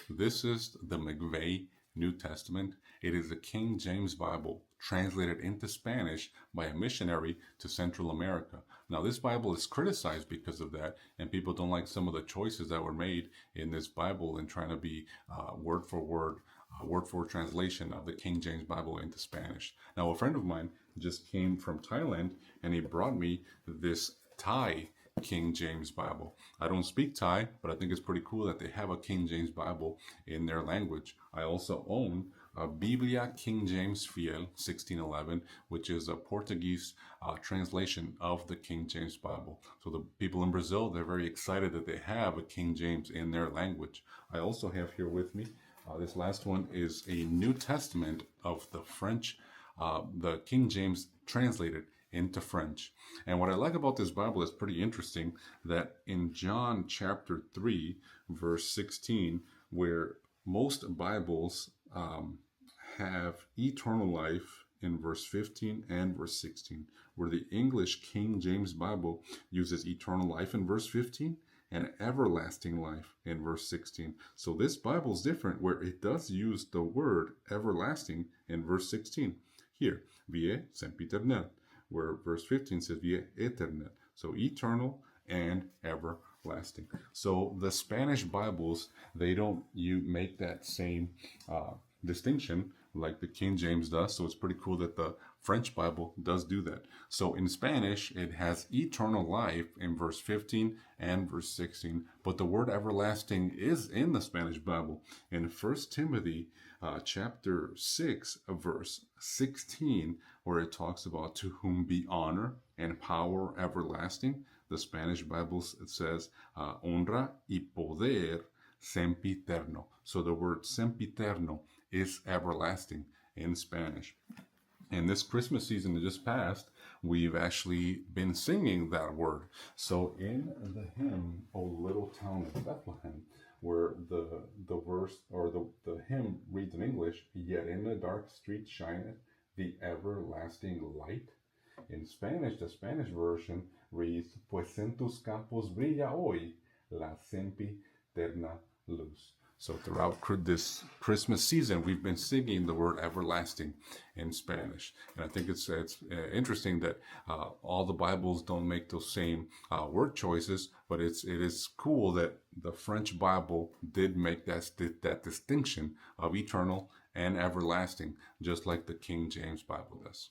This is the McVeigh New Testament. It is the King James Bible translated into Spanish by a missionary to Central America. Now, this Bible is criticized because of that, and people don't like some of the choices that were made in this Bible in trying to be word for word translation of the King James Bible into Spanish. Now, a friend of mine just came from Thailand, and he brought me this Thai King James Bible. I don't speak Thai, but I think it's pretty cool that they have a King James Bible in their language. I also own a Biblia King James Fiel 1611, which is a Portuguese translation of the King James Bible. So the people in Brazil, they're very excited that they have a King James in their language. I also have here with me, this last one is a New Testament of the French, the King James translated into French. And what I like about this Bible is pretty interesting that in John chapter 3, verse 16, where most Bibles have eternal life in verse 15 and verse 16, where the English King James Bible uses eternal life in verse 15 and everlasting life in verse 16. So this Bible is different, where it does use the word everlasting in verse 16. Here, vie sempiternelle, where verse 15 says vie eternelle. So eternal and everlasting. So the Spanish Bibles, they don't make that same distinction like the King James does. So it's pretty cool that the French Bible does do that. So in Spanish, it has eternal life in verse 15 and verse 16, but the word everlasting is in the Spanish Bible. In 1 Timothy chapter 6, verse 16, where it talks about to whom be honor and power everlasting, the Spanish Bible says honra y poder sempiterno. So the word sempiterno is everlasting in Spanish. And this Christmas season that just passed, we've actually been singing that word. So in the hymn, O Little Town of Bethlehem, where the verse or the hymn reads in English, yet in the dark street shineth the everlasting light. In Spanish, the Spanish version reads, pues en tus campos brilla hoy la sempiterna luz. So throughout this Christmas season, we've been singing the word everlasting in Spanish. And I think it's interesting that all the Bibles don't make those same word choices, but it is cool that the French Bible did make that distinction of eternal and everlasting, just like the King James Bible does.